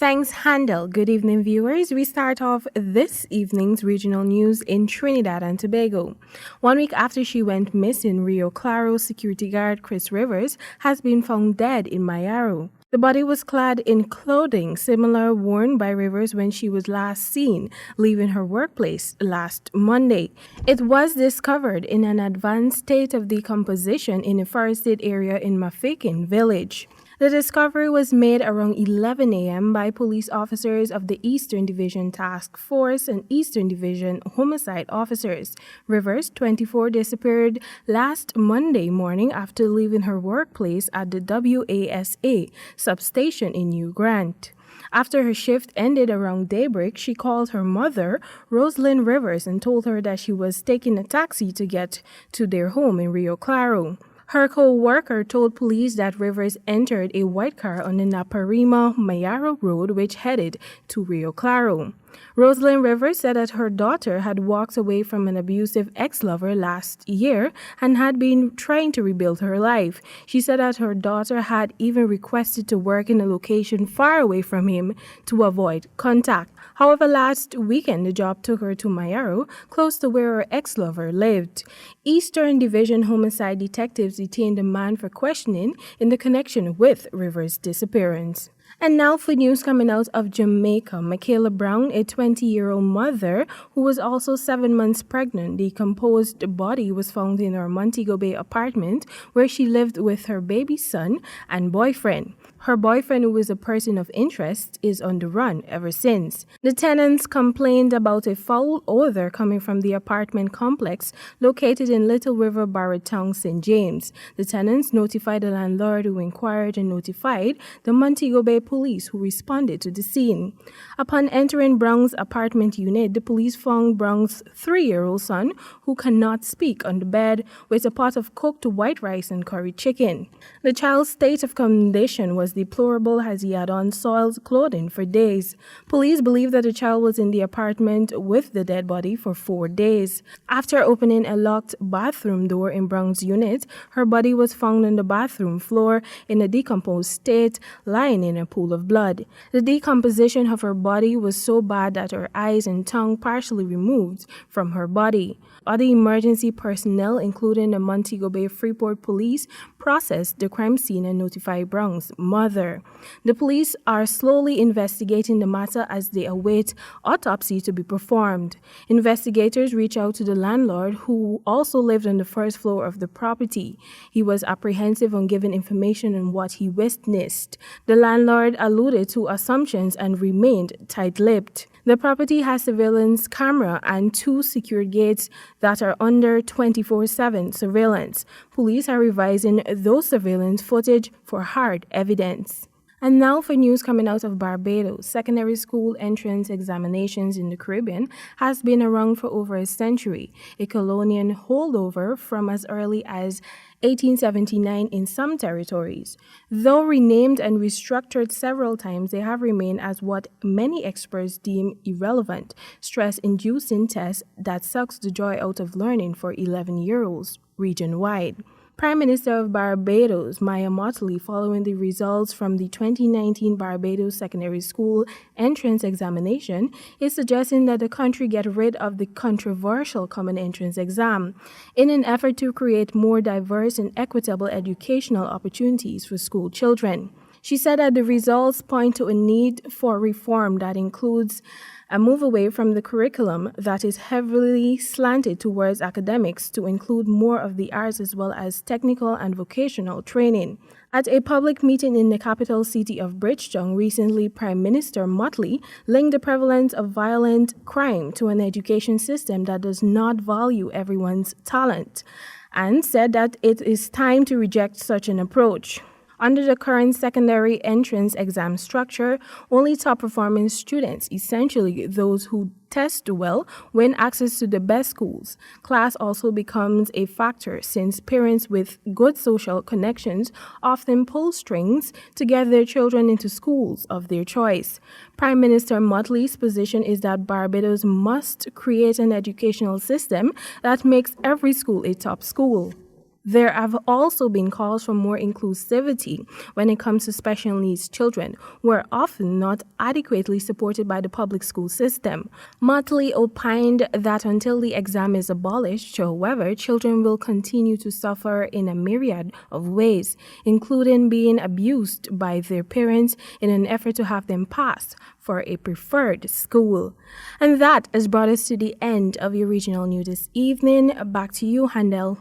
Thanks, Handel. Good evening, viewers. We start off this evening's regional news in Trinidad and Tobago. 1 week after she went missing, Rio Claro security guard Chris Rivers has been found dead in Mayaro. The body was clad in clothing similar worn by Rivers when she was last seen leaving her workplace last Monday. It was discovered in an advanced state of decomposition in a forested area in Mafikin village. The discovery was made around 11 a.m. by police officers of the Eastern Division Task Force and Eastern Division Homicide officers. Rivers, 24, disappeared last Monday morning after leaving her workplace at the WASA substation in New Grant. After her shift ended around daybreak, she called her mother, Rosalind Rivers, and told her that she was taking a taxi to get to their home in Rio Claro. Her co-worker told police that Rivers entered a white car on the Naparima-Mayaro Road, which headed to Rio Claro. Rosalind Rivers said that her daughter had walked away from an abusive ex-lover last year and had been trying to rebuild her life. She said that her daughter had even requested to work in a location far away from him to avoid contact. However, last weekend, the job took her to Mayaro, close to where her ex-lover lived. Eastern Division homicide detectives detained the man for questioning in the connection with Rivers' disappearance. And now for news coming out of Jamaica. Michaela Brown, a 20-year-old mother who was also 7 months pregnant, decomposed body was found in her Montego Bay apartment where she lived with her baby son and boyfriend. Her boyfriend, who is a person of interest, is on the run ever since. The tenants complained about a foul odor coming from the apartment complex located in Little River Barretown, St. James. The tenants notified the landlord, who inquired and notified the Montego Bay police, who responded to the scene. Upon entering Brown's apartment unit, the police found Brown's 3-year-old son, who cannot speak, on the bed with a pot of cooked white rice and curry chicken. The child's state of condition was deplorable as he had on soiled clothing for days. Police believe that the child was in the apartment with the dead body for 4 days. After opening a locked bathroom door in Brown's unit, her body was found on the bathroom floor in a decomposed state, lying in a pool of blood. The decomposition of her body was so bad that her eyes and tongue partially removed from her body. Other emergency personnel, including the Montego Bay Freeport Police, processed the crime scene and notified Brown's mother. The police are slowly investigating the matter as they await autopsy to be performed. Investigators reached out to the landlord, who also lived on the first floor of the property. He was apprehensive on giving information on what he witnessed. The landlord alluded to assumptions and remained tight-lipped. The property has surveillance camera and 2 secured gates that are under 24/7 surveillance. Police are revising those surveillance footage for hard evidence. And now for news coming out of Barbados. Secondary school entrance examinations in the Caribbean has been around for over a century, a colonial holdover from as early as 1879 in some territories. Though renamed and restructured several times, they have remained as what many experts deem irrelevant, stress-inducing tests that sucks the joy out of learning for 11-year-olds region-wide. Prime Minister of Barbados, Mia Mottley, following the results from the 2019 Barbados Secondary School entrance examination, is suggesting that the country get rid of the controversial common entrance exam in an effort to create more diverse and equitable educational opportunities for school children. She said that the results point to a need for reform that includes a move away from the curriculum that is heavily slanted towards academics to include more of the arts as well as technical and vocational training. At a public meeting in the capital city of Bridgetown recently, Prime Minister Mottley linked the prevalence of violent crime to an education system that does not value everyone's talent and said that it is time to reject such an approach. Under the current secondary entrance exam structure, only top-performing students, essentially those who test well, win access to the best schools. Class also becomes a factor since parents with good social connections often pull strings to get their children into schools of their choice. Prime Minister Mottley's position is that Barbados must create an educational system that makes every school a top school. There have also been calls for more inclusivity when it comes to special needs children, who are often not adequately supported by the public school system. Motley opined that until the exam is abolished, however, children will continue to suffer in a myriad of ways, including being abused by their parents in an effort to have them pass for a preferred school. And that has brought us to the end of your regional news this evening. Back to you, Handel.